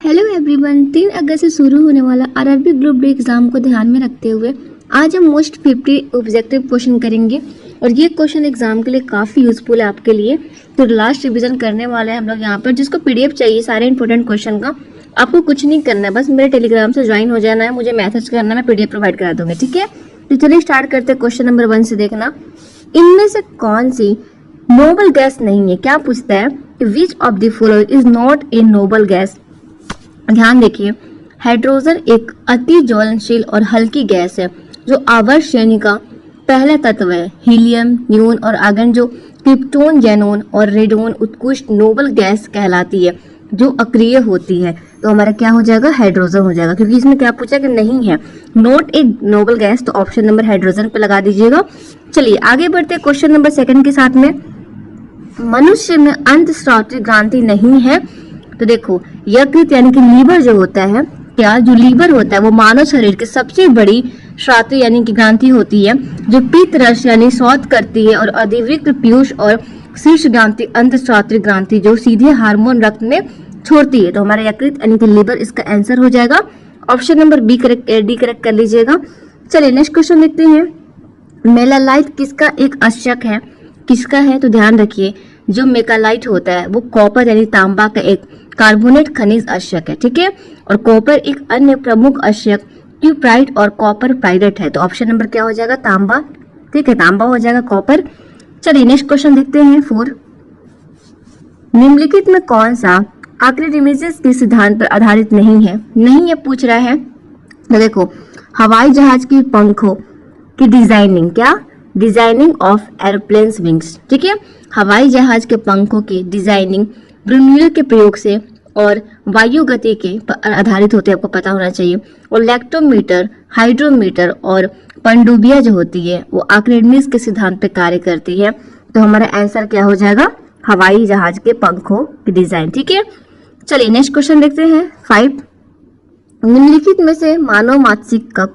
Hello everyone, 3 अगस्त से शुरू होने वाला आरआरबी ग्रुप डी एग्जाम को ध्यान में रखते हुए आज हम मोस्ट 50 ऑब्जेक्टिव क्वेश्चन करेंगे और ये क्वेश्चन एग्जाम के लिए काफ़ी यूजफुल है आपके लिए। तो लास्ट रिवीजन करने वाले हैं हम लोग यहाँ पर। जिसको पीडीएफ चाहिए सारे इंपॉर्टेंट क्वेश्चन का, आपको कुछ नहीं करना है, बस मेरे टेलीग्राम से ज्वाइन हो जाना है, मुझे मैसेज करना है, मैं पीडीएफ प्रोवाइड करा दूंगी, ठीक है। तो चलिए स्टार्ट करते हैं। क्वेश्चन नंबर 1 से देखना, इनमें से कौन सी नोबल गैस नहीं है। क्या पूछता है, which of the following is not a noble gas. ध्यान देखिए, हाइड्रोजन एक अति ज्वलनशील और हल्की गैस है जो आवर्त श्रेणी का पहला तत्व है। हीलियम, न्यून और आर्गन जो क्रिप्टोन, जेनोन और रेडोन उत्कृष्ट नोबल गैस कहलाती है जो अक्रिय होती है। तो हमारा क्या हो जाएगा, हाइड्रोजन हो जाएगा, क्योंकि इसमें क्या पूछा कि नहीं है नॉट ए नोबल गैस, तो ऑप्शन नंबर हाइड्रोजन पे लगा दीजिएगा। चलिए आगे बढ़ते हैं क्वेश्चन नंबर 2 के साथ में। मनुष्य में अंतःस्रावी ग्रंथि नहीं है। तो देखो, यकृत यानी कि लीवर जो होता है, क्या जो लीवर होता है वो मानव शरीर की सबसे बड़ी श्रात्री यानी कि ग्रंथि होती है जो पित्त रस यानी शोध करती है, और अधिवृक्क, पीयूष और शीर्ष ग्रंथि अंतःस्रावी ग्रंथि जो सीधे हार्मोन रक्त में छोड़ती है। तो हमारा यकृत यानी कि लीवर इसका आंसर हो जाएगा। ऑप्शन नंबर डी करेक्ट कर लीजिएगा। चलिए नेक्स्ट क्वेश्चन देखते हैं। मेलालाइट किसका एक अंशक है, किसका है। तो ध्यान रखिए, जो मेकालाइट होता है वो कॉपर यानी तांबा का एक कार्बोनेट खनिज अंशक है, ठीक है। और कॉपर एक अन्य प्रमुख अंशक क्यूप्राइट और कॉपर पाइरेट है। तो ऑप्शन नंबर क्या हो जाएगा, तांबा, ठीक है, तांबा हो जाएगा, कॉपर। चलिए नेक्स्ट क्वेश्चन देखते हैं 4। निम्नलिखित में कौन सा आर्किमिडीज के सिद्धांत पर आधारित नहीं है। नहीं है पूछ रहा है। तो देखो, हवाई जहाज की पंखों की डिजाइनिंग, क्या डिजाइनिंग ऑफ एरोप्लेन्स विंग्स, ठीक है। हवाई जहाज के पंखों की डिजाइनिंग ब्रूनियर के प्रयोग से और वायु गति के आधारित होते हैं, आपको पता होना चाहिए। और लैक्टोमीटर, हाइड्रोमीटर और पनडुब्बियां जो होती है वो आर्किमिडीज के सिद्धांत पे कार्य करती है। तो हमारा आंसर क्या हो जाएगा, हवाई जहाज के पंखों की डिजाइन, ठीक है। चलिए नेक्स्ट क्वेश्चन देखते हैं 5। निम्नलिखित में से मानव मस्तिष्क का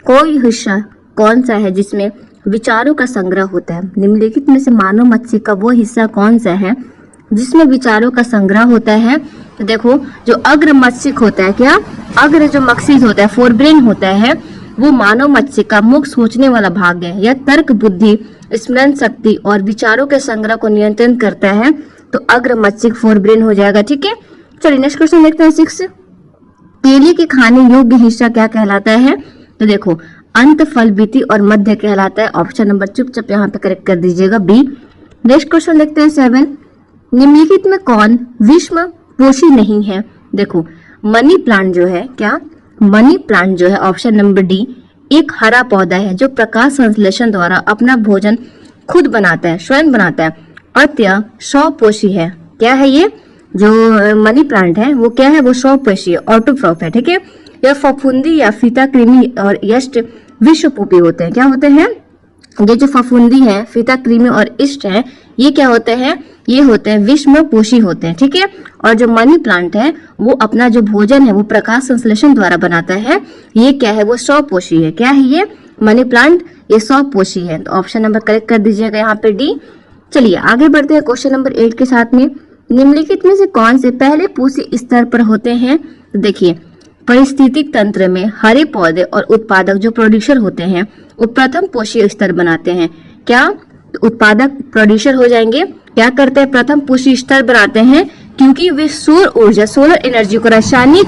कोई हिस्सा कौन सा है जिसमें विचारों का संग्रह होता है। निम्नलिखित में से मानव मस्तिष्क का वो हिस्सा कौन सा है जिसमें विचारों का संग्रह होता है। तो देखो, जो अग्र मस्तिष्क होता है, क्या अग्र जो मस्तिष्क होता है, फोरब्रेन होता है, वो मानव मस्तिष्क का मुख्य सोचने वाला भाग है। यह तर्क, बुद्धि, स्मरण शक्ति और विचारों के संग्रह को नियंत्रण करता है। तो अग्र मस्तिष्क फोरब्रेन हो जाएगा, ठीक है। चलिए नेक्स्ट क्वेश्चन देखते हैं 6। केले के खाने योग्य हिस्सा क्या कहलाता है। तो देखो, अंत, फल, बीती और मध्य कहलाता है। ऑप्शन नंबर चुपचाप यहाँ पे करेक्ट कर दीजिएगा, बी। नेक्स्ट क्वेश्चन देखते हैं 7। निम्नलिखित में कौन विषम पोषी नहीं है। देखो, मनी प्लांट जो है, क्या मनी प्लांट जो है, ऑप्शन नंबर डी, एक हरा पौधा है जो प्रकाश संश्लेषण द्वारा अपना भोजन खुद बनाता है, स्वयं बनाता है। अतः स्वपोषी है। क्या है ये जो मनी प्लांट है, वो क्या है, वो स्वपोषी है, ऑटोट्रॉफ है, ठीक है। यह फफूंदी या फीता कृमि और यष्ट विषपोपी होते हैं। क्या होते हैं, ये जो फफूंदी है, फीता कृमि और इष्ट है, ये क्या होते हैं, ये होते हैं विषमपोषी होते हैं, ठीक है। और जो मनी प्लांट है वो अपना जो भोजन है वो प्रकाश संश्लेषण द्वारा बनाता है। ये क्या है, वो स्वपोषी है। क्या है ये मनी प्लांट, ये स्वपोषी है। तो ऑप्शन नंबर करेक्ट कर दीजिएगा यहाँ पे, डी। चलिए आगे बढ़ते हैं क्वेश्चन नंबर 8 के साथ में। निम्नलिखित में से कौन से पहले पोषी स्तर पर होते हैं। तो देखिए, पारिस्थितिक तंत्र में हरे पौधे और उत्पादक जो प्रोड्यूसर होते हैं वो प्रथम पोषी स्तर बनाते हैं। क्या उत्पादक प्रोड्यूसर हो जाएंगे, क्या करते हैं, प्रथम पोषी स्तर बनाते हैं, क्योंकि वे सौर ऊर्जा, सोलर एनर्जी को रासायनिक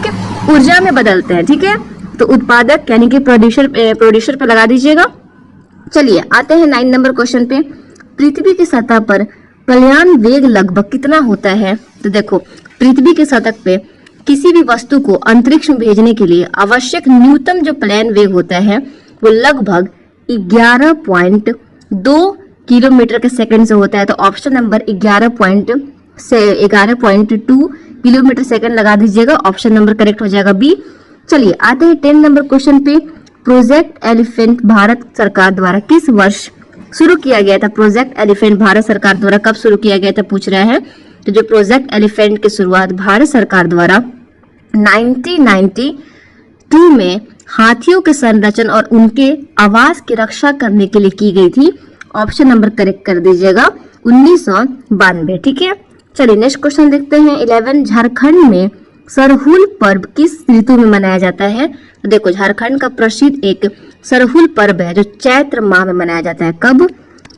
ऊर्जा में बदलते हैं, ठीक है। तो उत्पादक यानी कि प्रोड्यूसर पे लगा दीजिएगा। चलिए आते हैं 9 नंबर क्वेश्चन पे। पृथ्वी की सतह पर पलायन वेग लगभग कितना होता है। तो देखो, पृथ्वी की सतह पे किसी भी वस्तु को अंतरिक्ष में भेजने के लिए आवश्यक न्यूनतम जो पलायन वेग होता है वो लगभग 11.2 किलोमीटर के सेकंड से होता है। तो ऑप्शन नंबर 11.2 किलोमीटर सेकंड लगा दीजिएगा। ऑप्शन नंबर करेक्ट हो जाएगा, बी। चलिए आते हैं 10 नंबर क्वेश्चन पे। प्रोजेक्ट एलिफेंट भारत सरकार द्वारा किस वर्ष शुरू किया गया था। प्रोजेक्ट एलिफेंट भारत सरकार द्वारा कब शुरू किया गया था पूछ रहा है। तो जो प्रोजेक्ट एलिफेंट की शुरुआत भारत सरकार द्वारा 1992 में हाथियों के संरक्षण और उनके आवास की रक्षा करने के लिए की गई थी। ऑप्शन नंबर करेक्ट कर दीजिएगा, 1992, ठीक है। चलिए नेक्स्ट क्वेश्चन देखते हैं 11। झारखंड में सरहुल पर्व किस ऋतु में मनाया जाता है? तो देखो, झारखंड का प्रसिद्ध एक सरहुल पर्व है जो चैत्र माह में मनाया जाता है। कब?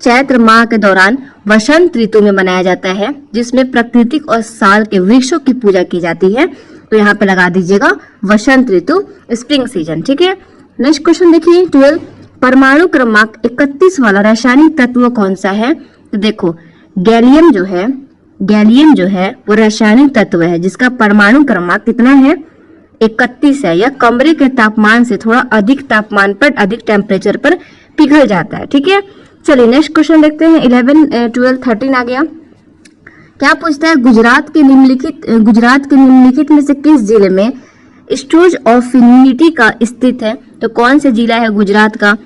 चैत्र माह के दौरान वसंत ऋतु में मनाया जाता है, जिसमें प्राकृतिक और साल के वृक्षों की पूजा की जाती है। तो यहाँ पे लगा दीजिएगा वसंत ऋतु, स्प्रिंग सीजन। ठीक है, नेक्स्ट क्वेश्चन देखिए 12, परमाणु क्रमांक 31 वाला रासायनिक तत्व कौन सा है? तो देखो, गैलियम जो है वो रासायनिक तत्व है जिसका परमाणु क्रमांक कितना है? 31 है। यह कमरे के तापमान से थोड़ा अधिक तापमान पर, अधिक टेम्परेचर पर पिघल जाता है। ठीक है, चलिए नेक्स्ट क्वेश्चन देखते हैं। 11, 12, 13 आ गया। क्या पूछता है? गुजरात के निम्नलिखित में से किस जिले में स्टैच्यू ऑफ यूनिटी का स्थित है? तो कौन से जिला है गुजरात का?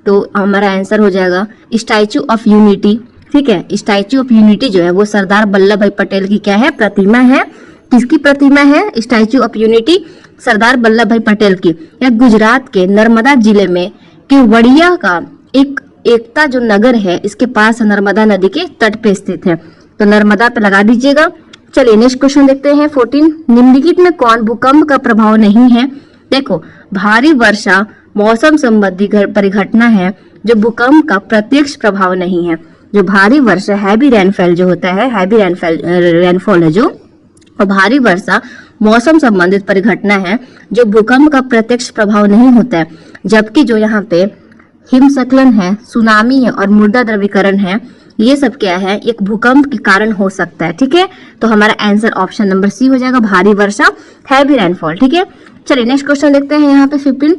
तो हमारा आंसर हो जाएगा स्टैच्यू ऑफ यूनिटी। ठीक है, स्टैच्यू ऑफ यूनिटी जो है वो सरदार वल्लभ भाई पटेल की क्या है? प्रतिमा है। किसकी प्रतिमा है? Statue of unity Sardar Vallabh भाई पटेल की। यह गुजरात के नर्मदा जिले में केवड़िया का एक एकता जो नगर है, इसके पास नर्मदा नदी के तट पे स्थित है। तो नर्मदा पे लगा दीजिएगा। चलिए नेक्स्ट क्वेश्चन देखते हैं 14, निम्नलिखित में कौन भूकंप का प्रभाव नहीं है? देखो, भारी वर्षा मौसम संबंधी परिघटना है जो भूकंप का प्रत्यक्ष प्रभाव नहीं है। जो भारी वर्षा, हैवी रेनफॉल जो होता है, हैवी रेनफॉल है जो, और भारी वर्षा मौसम संबंधित परिघटना है जो भूकंप का प्रत्यक्ष प्रभाव नहीं होता है। जबकि जो यहाँ पे हिमस्खलन है, सुनामी है और मृदा द्रवीकरण है, ये सब क्या है? एक भूकंप के कारण हो सकता है। ठीक है, तो हमारा आंसर ऑप्शन नंबर सी हो जाएगा, भारी वर्षा, हैवी रेनफॉल। ठीक है, चलिए नेक्स्ट क्वेश्चन देखते हैं यहाँ पे 15,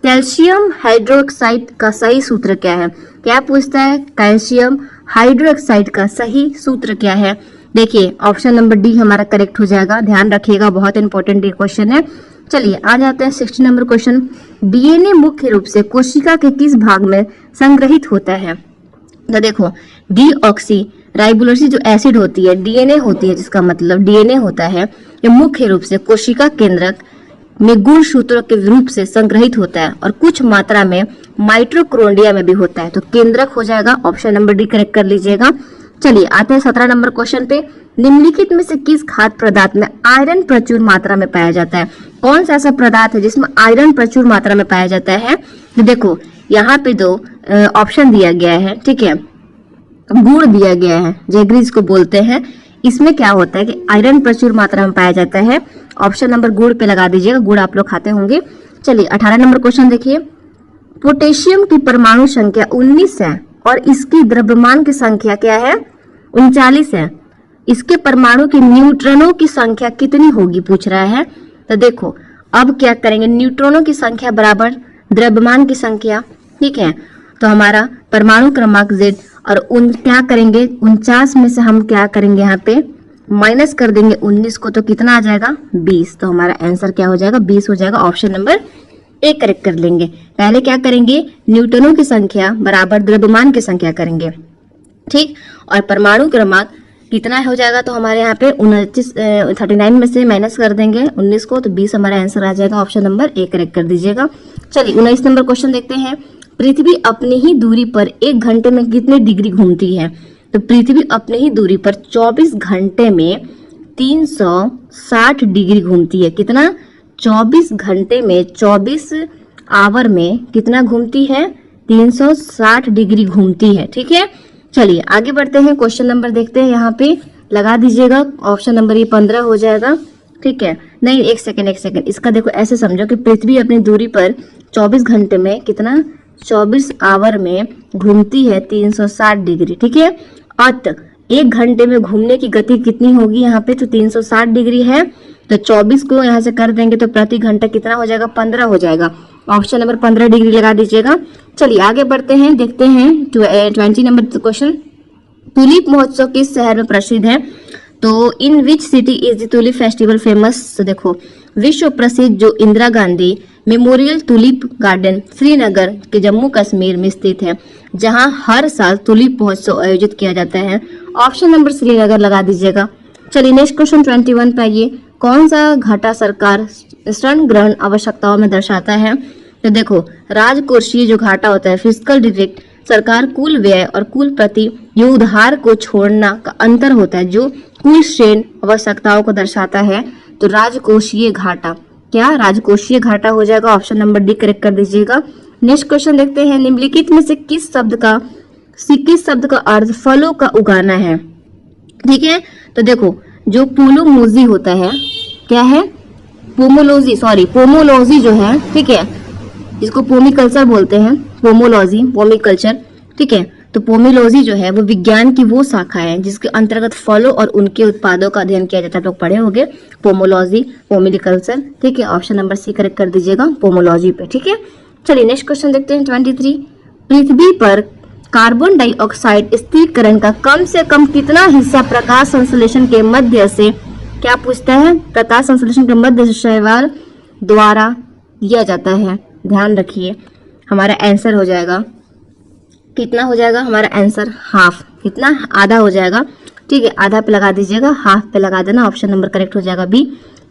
कैल्शियम हाइड्रोक्साइड का सही सूत्र क्या है? क्या पूछता है? कैल्शियम हाइड्रोक्साइड का सही सूत्र क्या है? देखिए, ऑप्शन नंबर डी हमारा करेक्ट हो जाएगा। ध्यान रखिएगा, बहुत इंपॉर्टेंट ये क्वेश्चन है। चलिए आ जाते हैं 16 नंबर क्वेश्चन। डीएनए मुख्य रूप से कोशिका के किस भाग में संग्रहित होता है? तो देखो, डीऑक्सी राइबोनुक्लिक जो एसिड होती है, डीएनए होती है, जिसका मतलब डीएनए होता है, ये मुख्य रूप से कोशिका केंद्रक में गुणसूत्रों के रूप से संग्रहित होता है और कुछ मात्रा में माइटोकॉन्ड्रिया में भी होता है। तो केंद्रक हो जाएगा, ऑप्शन नंबर डी करेक्ट कर लीजिएगा। चलिए आते हैं 17 नंबर क्वेश्चन पे। निम्नलिखित में से किस खाद्य पदार्थ में आयरन प्रचुर मात्रा में पाया जाता है? कौन सा ऐसा पदार्थ है जिसमें आयरन प्रचुर मात्रा में पाया जाता है? तो देखो, यहाँ पे दो ऑप्शन दिया गया है। ठीक है, गुड़ दिया गया है, जेगरीज को बोलते हैं। इसमें क्या होता है कि आयरन प्रचुर मात्रा में पाया जाता है। ऑप्शन नंबर गुड़ पे लगा दीजिएगा, गुड़ आप लोग खाते होंगे। चलिए 18 नंबर क्वेश्चन देखिए। पोटेशियम की परमाणु संख्या 19 है और इसकी द्रव्यमान की संख्या क्या है? 39 है। इसके परमाणु के न्यूट्रॉनों की संख्या कितनी होगी पूछ रहा है। तो देखो, अब क्या करेंगे? न्यूट्रॉनों की संख्या बराबर द्रव्यमान की संख्या। ठीक है, तो हमारा परमाणु क्रमांक Z और क्या करेंगे? 49 में से हम क्या करेंगे? यहाँ पे माइनस कर देंगे 19 को, तो कितना आ जाएगा? 20। तो हमारा आंसर क्या हो जाएगा? 20 हो जाएगा। ऑप्शन नंबर ए करेक्ट कर लेंगे। पहले क्या करेंगे? न्यूट्रॉनों की संख्या बराबर द्रव्यमान की संख्या करेंगे। ठीक, और परमाणु क्रमांक कितना हो जाएगा? तो हमारे यहाँ पे 39 में से माइनस कर देंगे 19 को, तो 20 हमारा आंसर आ जाएगा। ऑप्शन नंबर ए करेक्ट कर दीजिएगा। चलिए 19 नंबर क्वेश्चन देखते हैं। पृथ्वी अपनी ही दूरी पर 1 घंटे में कितने डिग्री घूमती है? तो पृथ्वी अपनी ही दूरी पर 24 घंटे में 360 डिग्री घूमती है। कितना? 24 घंटे में, 24 आवर में कितना घूमती है? 360 डिग्री घूमती है। ठीक है, चलिए आगे बढ़ते हैं। क्वेश्चन नंबर देखते हैं, यहाँ पे लगा दीजिएगा। ऑप्शन नंबर ये 15 हो जाएगा। ठीक है, नहीं एक सेकंड, इसका देखो ऐसे समझो कि पृथ्वी अपनी दूरी पर 24 घंटे में कितना? 24 आवर में घूमती है 360 डिग्री। ठीक है, अत 1 घंटे में घूमने की गति कितनी होगी? यहाँ पे तो 360 डिग्री है, तो 24 को यहाँ से कर देंगे तो प्रति घंटा कितना हो जाएगा? 15 हो जाएगा। ऑप्शन नंबर 15 डिग्री लगा दीजिएगा। चलिए आगे बढ़ते हैं, देखते हैं 20 नंबर क्वेश्चन। टुलिप महोत्सव किस शहर में प्रसिद्ध है? तो in which city is the tulip festival famous? तो देखो, विश्व प्रसिद्ध जो Indira Gandhi memorial tulip garden Srinagar के जम्मू कश्मीर में स्थित है, जहां हर साल टुलिप महोत्सव आयोजित किया जाता है। ऑप्शन नंबर श्रीनगर लगा दीजिएगा। चलिए नेक्स्ट क्वेश्चन 21 पे आइए। कौन सा घाटा सरकार ऋण ग्रहण आवश्यकताओं में दर्शाता है? तो देखो, राजकोषीय जो घाटा होता है, फिस्कल डिफिट, सरकार कुल व्यय और कुल प्रति जो उधार को छोड़ना का अंतर होता है, जो कुल ऋण आवश्यकताओं को दर्शाता है। तो राजकोषीय घाटा, क्या राजकोषीय घाटा हो जाएगा, ऑप्शन नंबर डी करेक्ट कर दीजिएगा। नेक्स्ट क्वेश्चन देखते हैं, निम्नलिखित में से किस शब्द का अर्थ फलों का उगाना है। ठीक है, तो देखो जो पोलोमोजी होता है, क्या है, पोमोलॉजी जो है, ठीक है, जिसको पोमिकल्चर बोलते हैं, पोमिकल्चर, ठीक है। तो पोमिलॉजी जो है वो विज्ञान की वो शाखा है जिसके अंतर्गत फलों और उनके उत्पादों का अध्ययन किया जाता है। आप लोग पढ़े होंगे पोमोलॉजी, पोमिकल्चर, ठीक है, ऑप्शन नंबर सी करेक्ट कर दीजिएगा पोमोलॉजी पे। ठीक है, चलिए नेक्स्ट क्वेश्चन देखते हैं 23। पृथ्वी पर कार्बन डाइऑक्साइड स्थिरीकरण का कम से कम कितना हिस्सा प्रकाश संश्लेषण के मध्य से, क्या पूछता है, प्रकाश संश्लेषण के मध्य से शैवाल द्वारा दिया जाता है। ध्यान रखिए हमारा आंसर हो जाएगा, कितना हो जाएगा हमारा आंसर, हाफ, कितना, आधा हो जाएगा। ठीक है, आधा पे लगा दीजिएगा, हाफ पे लगा देना, ऑप्शन नंबर करेक्ट हो जाएगा बी।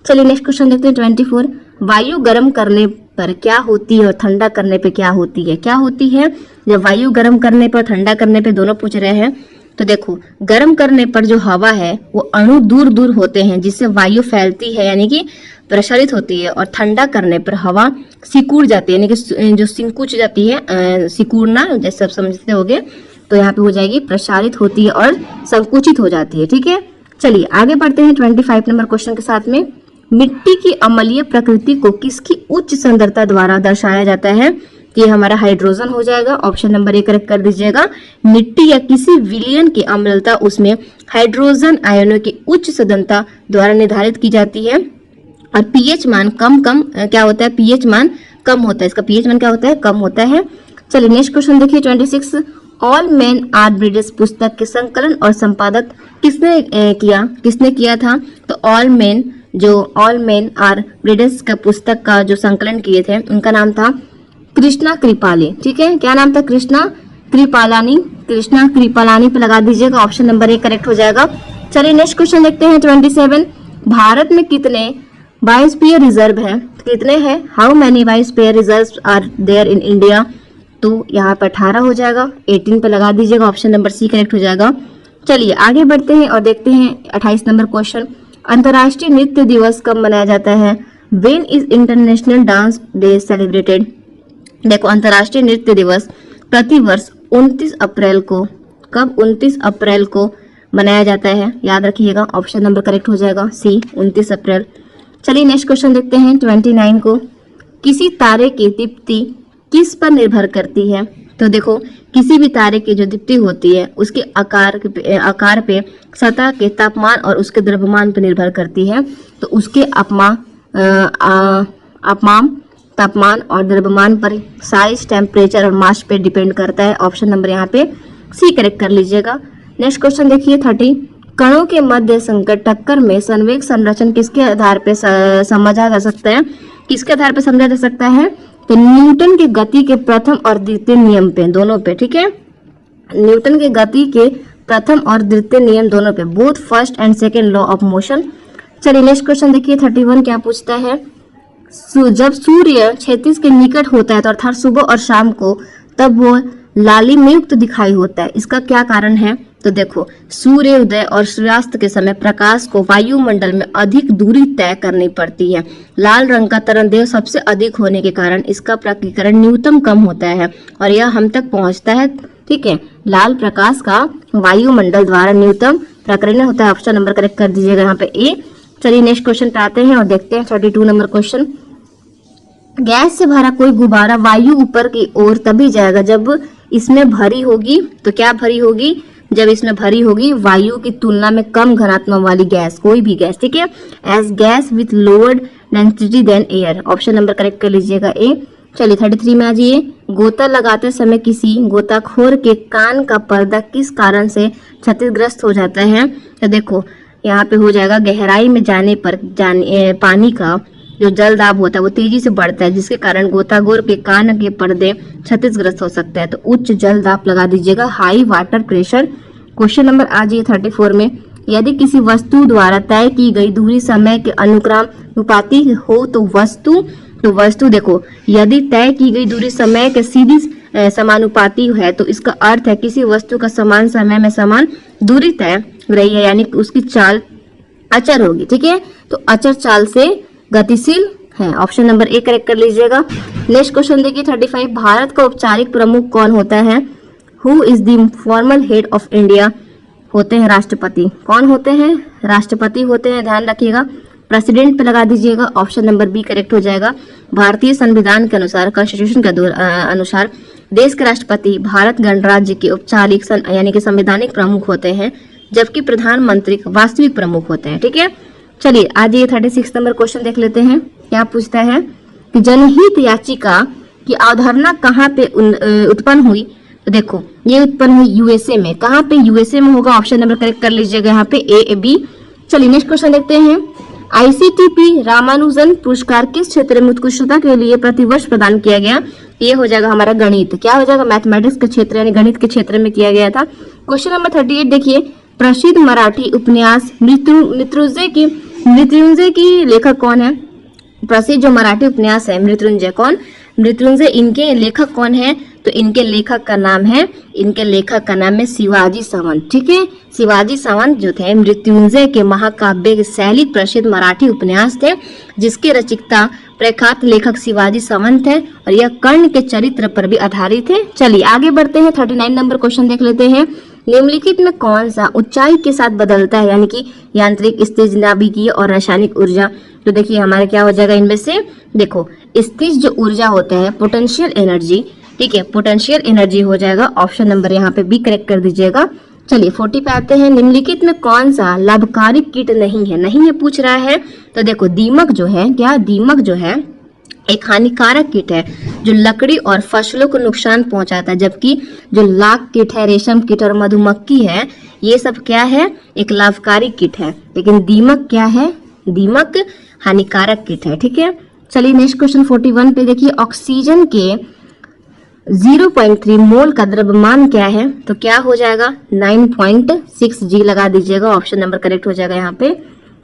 चलिए नेक्स्ट क्वेश्चन देखते हैं 24। वायु गर्म करने पर क्या होती है और ठंडा करने पे क्या होती है। क्या होती है, जब वायु गर्म करने पर ठंडा करने पे दोनों पूछ रहे हैं, तो देखो गर्म करने पर जो हवा है वो अणु दूर दूर होते हैं जिससे वायु फैलती है, यानी कि प्रसारित होती है, और ठंडा करने पर हवा सिकुड़ जाती है, यानी कि जो सिकुड़ जाती है, सिकुड़ना जैसे आप समझते होगे, तो यहाँ पे हो जाएगी प्रसारित होती है और संकुचित हो जाती है। ठीक है, चलिए आगे बढ़ते हैं 25 नंबर क्वेश्चन के साथ में। मिट्टी की अम्लीय प्रकृति को किसकी उच्च सांद्रता द्वारा दर्शाया जाता है। ये हमारा हाइड्रोजन हो जाएगा, ऑप्शन नंबर ए करेक्ट कर दीजिएगा। मिट्टी या किसी विलयन की अम्लता उसमें हाइड्रोजन आयनों की उच्च सांद्रता द्वारा निर्धारित की जाती है, और पीएच मान कम क्या होता है, पीएच मान कम होता है, इसका पीएच मान क्या होता है, कम होता है। चलिए नेक्स्ट क्वेश्चन देखिए 26। ऑल मेन आर ब्रीडर्स पुस्तक के संकलन और संपादक किसने किया था। तो ऑल मेन आर ब्रीडर्स का पुस्तक का जो संकलन किए थे उनका नाम था कृष्णा कृपाली। ठीक है, क्या नाम था, कृष्णा कृपालानी पे लगा दीजिएगा, ऑप्शन नंबर ए करेक्ट हो जाएगा। चलिए नेक्स्ट क्वेश्चन देखते हैं 27। भारत में कितने बायोस्फीयर रिजर्व है, कितने हैं, how many biosphere reserve are there in India. तो यहाँ पर 18 हो जाएगा, 18 पे लगा दीजिएगा, ऑप्शन नंबर सी करेक्ट हो जाएगा। चलिए आगे बढ़ते हैं और देखते हैं 28 नंबर क्वेश्चन। अंतर्राष्ट्रीय नृत्य दिवस कब मनाया जाता है। When is international dance day celebrated. देखो अंतर्राष्ट्रीय नृत्य दिवस प्रतिवर्ष 29 अप्रैल को, कब, 29 अप्रैल को मनाया जाता है, याद रखिएगा, ऑप्शन नंबर करेक्ट हो जाएगा सी, 29 अप्रैल। चलिए नेक्स्ट क्वेश्चन देखते हैं 29 को। किसी तारे की दीप्ति किस पर निर्भर करती है। तो देखो किसी भी तारे की जो दीप्ति होती है उसके आकार पे, सतह के तापमान और उसके द्रव्यमान पर निर्भर करती है। तो उसके तापमान और द्रव्यमान पर साइज, टेम्परेचर और मास पे डिपेंड करता है, ऑप्शन नंबर यहाँ पे सी करेक्ट कर लीजिएगा। नेक्स्ट क्वेश्चन देखिए 30। कणों के मध्य संकट टक्कर में संवेग संरक्षण किसके आधार पे समझा जा सकता है, किसके आधार पे समझा जा सकता है। तो न्यूटन के गति के प्रथम और द्वितीय नियम पे, दोनों पे। ठीक है, न्यूटन के गति के प्रथम और द्वितीय नियम दोनों पे, both first and second law of motion. चलिए नेक्स्ट क्वेश्चन देखिए 31 क्या पूछता है। जब सूर्य क्षितिज के निकट होता है तो अर्थात सुबह और शाम को, तब वो लालिमयुक्त दिखाई होता है, इसका क्या कारण है। तो देखो सूर्योदय और सूर्यास्त के समय प्रकाश को वायुमंडल में अधिक दूरी तय करनी पड़ती है। लाल रंग का तरंगदैर्घ्य सबसे अधिक होने के कारण इसका प्रकीर्णन न्यूनतम कम होता है और यह हम तक पहुंचता है। ठीक है, लाल प्रकाश का वायुमंडल द्वारा न्यूनतम प्रकीर्णन होता है, ऑप्शन नंबर करेक्ट कर दीजिएगा यहाँ पे ए। चलिए नेक्स्ट क्वेश्चन पे आते हैं और देखते हैं 32 नंबर क्वेश्चन। गैस से भरा कोई गुब्बारा वायु ऊपर की ओर तभी जाएगा जब इसमें भरी होगी। तो क्या भरी होगी, जब इसमें भरी होगी वायु की तुलना में कम घनत्व वाली गैस, कोई भी गैस। ठीक है, as gas with lower density than air, option number correct कर लीजिएगा ए। चलिए 33 में आ जाइए। गोता लगाते समय किसी गोताखोर के कान का पर्दा किस कारण से क्षतिग्रस्त हो जाता है। तो देखो यहाँ पे हो जाएगा गहराई में जाने पर पानी का जो जल दाब होता है वो तेजी से बढ़ता है, जिसके कारण गोताखोर के कान के पर्दे क्षतिग्रस्त हो सकते हैं। तो उच्च जल दाब लगा दीजिएगा, high water pressure. Question number आ जाइए 34 में। यदि किसी वस्तु द्वारा तय की गई दूरी समय के अनुक्रमानुपाती हो तो वस्तु देखो यदि तय की गई दूरी समय के सीधी समानुपाती है तो इसका अर्थ है किसी वस्तु का समान समय में समान दूरी तय रही है, यानी उसकी चाल अचर होगी, ठीक है। तो अचर चाल से गतिशील है, ऑप्शन नंबर ए करेक्ट कर लीजिएगा। नेक्स्ट क्वेश्चन देखिए 35, भारत का औपचारिक प्रमुख कौन होता है? Who is the formal head of India? होते हैं राष्ट्रपति। कौन होते हैं? राष्ट्रपति होते हैं, ध्यान रखिएगा। प्रेसिडेंट पे लगा दीजिएगा, ऑप्शन नंबर बी करेक्ट हो जाएगा। भारतीय संविधान के अनुसार, कॉन्स्टिट्यूशन के अनुसार देश के राष्ट्रपति भारत गणराज्य के औपचारिक यानी कि संवैधानिक प्रमुख होते हैं, जबकि प्रधानमंत्री वास्तविक प्रमुख होते हैं, ठीक है। चलिए आज ये 36 नंबर क्वेश्चन देख लेते हैं। क्या पूछता है कि जनहित याचिका की अवधारणा कहाँ पे उत्पन्न हुई? तो देखो ये उत्पन्न हुई यूएसए में। कहाँ पे? यूएसए में होगा, ऑप्शन नंबर करेक्ट कर लीजिएगा यहाँ पे ए बी। चलिए नेक्स्ट क्वेश्चन देखते हैं। आईसीटीपी रामानुजन पुरस्कार किस क्षेत्र में उत्कृष्टता के लिए प्रतिवर्ष प्रदान किया गया? ये हो जाएगा हमारा गणित। क्या हो जाएगा? मैथमेटिक्स के क्षेत्र यानी गणित के क्षेत्र में किया गया था। क्वेश्चन नंबर 38 देखिए, प्रसिद्ध मराठी उपन्यास मृत्युंजय की लेखक कौन है? प्रसिद्ध जो मराठी उपन्यास है मृत्युंजय, कौन? मृत्युंजय, इनके लेखक कौन है? तो इनके लेखक का नाम है शिवाजी सावंत, ठीक है। शिवाजी सावंत जो थे मृत्युंजय के महाकाव्य के शैली प्रसिद्ध मराठी उपन्यास थे, जिसके रचयिता प्रख्यात लेखक शिवाजी सावंत है और यह कर्ण के चरित्र पर भी आधारित है। चलिए आगे बढ़ते हैं, 39 नंबर क्वेश्चन देख लेते हैं। निम्नलिखित में कौन सा ऊंचाई के साथ बदलता है, यानी कि यांत्रिक, स्थिज, नाभिकीय और रासायनिक ऊर्जा? तो देखिए हमारा क्या हो जाएगा इनमें से? देखो स्थिज जो ऊर्जा होता है पोटेंशियल एनर्जी, ठीक है, पोटेंशियल एनर्जी हो जाएगा, ऑप्शन नंबर यहाँ पे बी करेक्ट कर दीजिएगा। चलिए 40 पे आते हैं। निम्नलिखित में कौन सा लाभकारी कीट नहीं है पूछ रहा है। तो देखो दीमक जो है, क्या दीमक जो है एक हानिकारक कीट है जो लकड़ी और फसलों को नुकसान पहुंचाता है, जबकि जो लाख कीट है, रेशम कीट और मधुमक्खी है, ये सब क्या है? एक लाभकारी कीट है। लेकिन दीमक क्या है? दीमक हानिकारक कीट है, ठीक है। चलिए नेक्स्ट क्वेश्चन 41 पे देखिए, ऑक्सीजन के 0.3 मोल का द्रव्यमान क्या है? तो क्या हो जाएगा? 9.6 G लगा दीजिएगा, ऑप्शन नंबर करेक्ट हो जाएगा यहाँ पे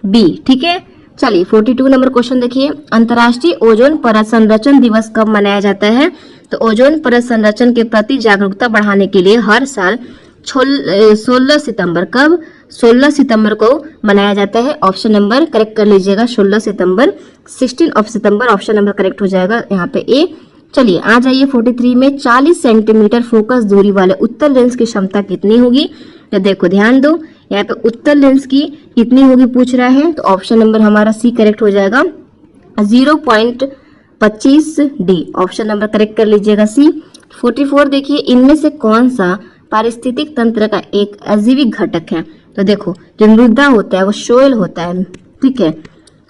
बी, ठीक है। चलिए 42 नंबर क्वेश्चन देखिए, अंतर्राष्ट्रीय ओजोन परत संरक्षण दिवस कब मनाया जाता है? तो ओजोन परत संरक्षण के प्रति जागरूकता बढ़ाने के लिए हर साल 16 सितंबर, कब? 16 सितंबर को मनाया जाता है, ऑप्शन नंबर करेक्ट कर लीजिएगा 16 सितंबर, 16 of September, option number correct हो जाएगा यहाँ पे ए। चलिए आ जाइए 43 में, 40 सेंटीमीटर फोकस दूरी वाले उत्तल लेंस की क्षमता कितनी होगी? तो देखो ध्यान दो, यहाँ पे उत्तल लेंस की कितनी होगी पूछ रहा है, तो ऑप्शन नंबर हमारा सी करेक्ट हो जाएगा 0.25 डी, ऑप्शन नंबर करेक्ट कर लीजिएगा सी। 44 देखिए, इनमें से कौन सा पारिस्थितिक तंत्र का एक अजीविक घटक है? तो देखो जो मृदा होता है वो सोयल होता है, ठीक है,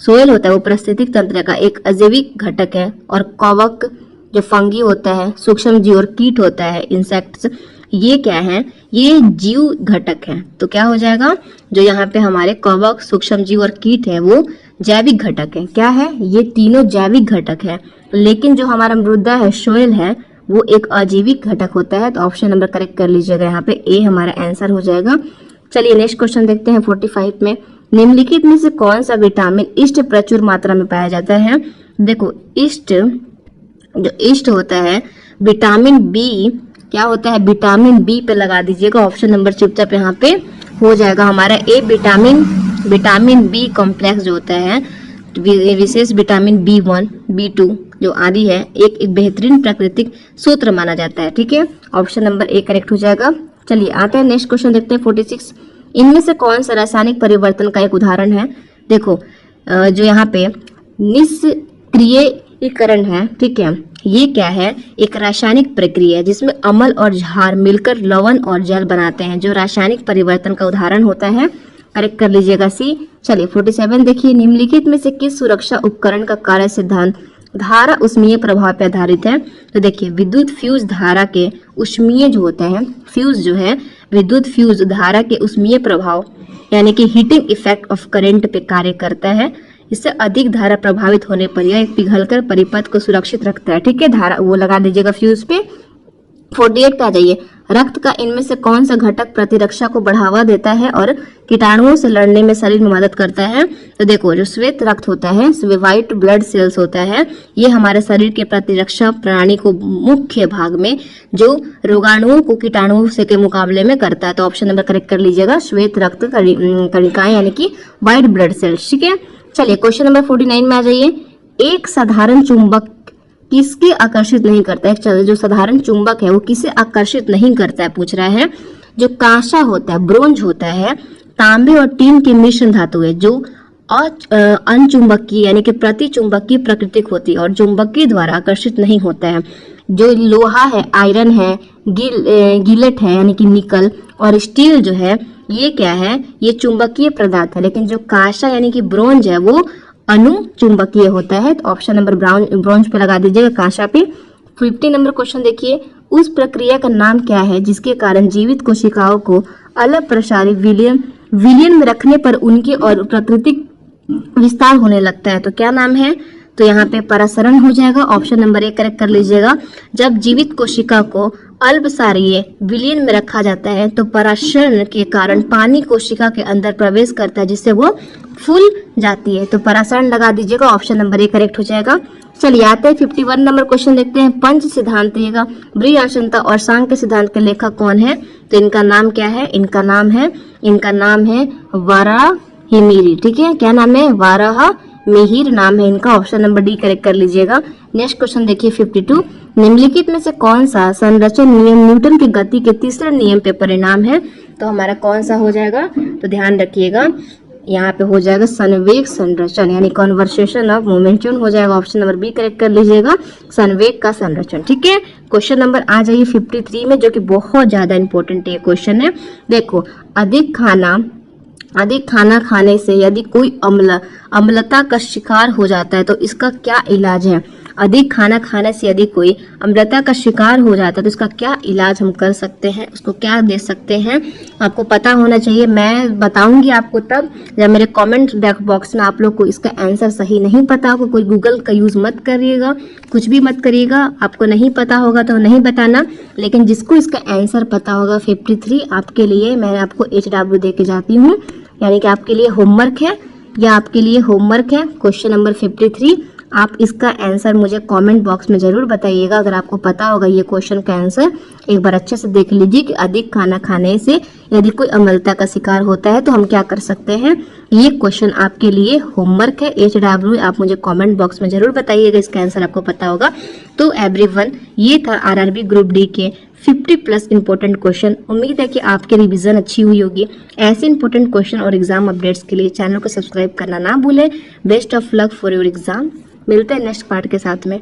सोयल होता है, वो पारिस्थितिक तंत्र का एक अजैविक घटक है। और कवक जो फंगी होता है, सूक्ष्म जीव और कीट होता है, इंसेक्ट्स, ये क्या है? ये जीव घटक है। तो क्या हो जाएगा? जो यहाँ पे हमारे कवक, सूक्ष्म जीव और कीट है वो जैविक घटक है। क्या है? ये तीनों जैविक घटक है। लेकिन जो हमारा मृदा है, सोयल है, वो एक अजैविक घटक होता है। तो ऑप्शन नंबर करेक्ट कर लीजिएगा, यहाँ पे ए हमारा आंसर हो जाएगा। चलिए नेक्स्ट क्वेश्चन देखते हैं 45 में, निम्नलिखित में से कौन सा विटामिन ईस्ट प्रचुर मात्रा में पाया जाता है? देखो ईस्ट, जो ईस्ट होता है विटामिन बी, क्या होता है? विटामिन बी पे लगा दीजिएगा, ऑप्शन नंबर चुपचाप यहाँ पे हो जाएगा हमारा ए, विटामिन बी कॉम्प्लेक्स जो होता है, विशेष विटामिन B1, B2 जो आदि है, एक बेहतरीन प्राकृतिक सूत्र माना जाता है, ठीक है, ऑप्शन नंबर ए करेक्ट हो जाएगा। चलिए आते हैं नेक्स्ट क्वेश्चन देखते हैं 46, इनमें से कौन सा रासायनिक परिवर्तन का एक उदाहरण है? देखो जो यहाँ पे निष्क्रियीकरण है, ठीक है, ये क्या है? एक रासायनिक प्रक्रिया है जिसमें अम्ल और क्षार मिलकर लवण और जल बनाते हैं, जो रासायनिक परिवर्तन का उदाहरण होता है, करेक्ट कर लीजिएगा सी। चलिए 47 देखिए, निम्नलिखित में से किस सुरक्षा उपकरण का कार्य सिद्धांत धारा उष्मीय प्रभाव पर आधारित है? तो देखिए विद्युत फ्यूज धारा के उष्मीय जो होता है, फ्यूज जो है विद्युत फ्यूज धारा के उष्मीय प्रभाव यानी कि हीटिंग इफेक्ट ऑफ करंट पे कार्य करता है। इससे अधिक धारा प्रभावित होने पर यह पिघलकर परिपथ को सुरक्षित रखता है, ठीक है, धारा वो लगा दीजिएगा फ्यूज पे। 48 पे आ जाइए। रक्त का इनमें से कौन सा घटक प्रतिरक्षा को बढ़ावा देता है और कीटाणुओं से लड़ने में शरीर में मदद करता है? तो देखो, जो श्वेत रक्त होता है, व्हाइट ब्लड सेल्स होता है, ये हमारे शरीर के प्रतिरक्षा प्रणाली को मुख्य भाग में जो रोगाणुओं को कीटाणुओं से के मुकाबले में करता है। तो ऑप्शन नंबर करेक्ट कर लीजिएगा, श्वेत रक्त कणिकाएं यानी कि व्हाइट ब्लड सेल्स। ठीक है, चलिए क्वेश्चन नंबर 49 में आ जाइए। एक साधारण चुंबक किसके आकर्षित नहीं करता है? चलो, जो साधारण चुंबक है वो किसे आकर्षित नहीं करता है पूछ रहा है। जो कांसा होता है, ब्रोंज होता है, तांबे और टीन के मिश्रण धातु है जो अनचुंबकीय यानी कि प्रतिचुंबकीय प्रकृति होती है और चुंबकीय द्वारा आकर्षित नहीं होता है। जो लोहा है, आयरन है, गिलेट है यानी कि निकल, और स्टील जो है ये क्या है? ये चुंबकीय पदार्थ है। लेकिन जो कांसा यानी कि ब्रोंज है वो अनुचुंबकीय होता है। तो ऑप्शन नंबर ब्रोंज पे लगा दीजिएगा, कांसा पे। 50 नंबर क्वेश्चन देखिए, उस प्रक्रिया का नाम क्या है जिसके कारण जीवित कोशिकाओं को अलग प्रसारित विलयन में रखने पर उनके और प्राकृतिक विस्तार होने लगता है? तो क्या नाम है? तो यहाँ पे परासरण हो जाएगा। ऑप्शन नंबर 1 करेक्ट कर लीजिएगा। जब जीवित कोशिका को अल्पसारीय विलयन में रखा जाता है तो परासरण के कारण पानी कोशिका के अंदर प्रवेश करता है जिससे वो फूल जाती है। तो परासरण लगा दीजिएगा, ऑप्शन नंबर 1 करेक्ट हो जाएगा। चलिए आते हैं 51 नंबर क्वेश्चन देखते हैं। पंच सिद्धांत देगा ब्रियांशनता और सांख्य सिद्धांत के लेखक कौन है? तो इनका नाम क्या है? इनका नाम है वाराहिमिहिर। ठीक है, क्या नाम है? वाराहिमिहिर नाम है इनका। ऑप्शन नंबर डी करेक्ट कर लीजिएगा। नेक्स्ट क्वेश्चन देखिए 52। निम्नलिखित में से कौन सा संरचन नियम न्यूटन की गति के तीसरे नियम पे परिणाम है? तो हमारा कौन सा हो जाएगा? तो ध्यान रखिएगा, यहाँ पे हो जाएगा संवेग संरचन यानी कन्वर्सेशन ऑफ मोमेंटम हो जाएगा। ऑप्शन नंबर बी करेक्ट कर लीजिएगा, संवेग का संरचन। ठीक है, क्वेश्चन नंबर आ जाइए 53 में, जो कि बहुत ज्यादा इंपॉर्टेंट ये क्वेश्चन है। देखो, अधिक खाना खाने से यदि कोई अम्लता का शिकार हो जाता है तो इसका क्या इलाज है? अधिक खाना खाने से यदि कोई अम्लता का शिकार हो जाता है तो इसका क्या इलाज हम कर सकते हैं, उसको क्या दे सकते हैं? आपको पता होना चाहिए। मैं बताऊंगी आपको तब जब मेरे कमेंट बॉक्स में आप लोग को इसका आंसर सही नहीं पता होगा। कोई गूगल का यूज मत करिएगा, कुछ भी मत करिएगा। आपको नहीं पता होगा तो नहीं बताना, लेकिन जिसको इसका आंसर पता होगा 53 आपके लिए मैं आपको HW दे के जाती हूँ, यानी कि आपके लिए होमवर्क है क्वेश्चन नंबर 53। आप इसका आंसर मुझे कमेंट बॉक्स में जरूर बताइएगा। अगर आपको पता होगा ये क्वेश्चन का आंसर, एक बार अच्छे से देख लीजिए कि अधिक खाना खाने से यदि कोई अम्लता का शिकार होता है तो हम क्या कर सकते हैं। ये क्वेश्चन आपके लिए होमवर्क है HW। आप मुझे कमेंट बॉक्स में जरूर बताइएगा इसका आंसर आपको पता होगा। तो एवरीवन, ये था RRB ग्रुप डी के 50+ इंपॉर्टेंट क्वेश्चन। उम्मीद है कि आपकी रिवीजन अच्छी हुई होगी। ऐसे इंपॉर्टेंट क्वेश्चन और एग्जाम अपडेट्स के लिए चैनल को सब्सक्राइब करना ना भूलें। Best of luck for your exam. मिलते हैं नेक्स्ट पार्ट के साथ में।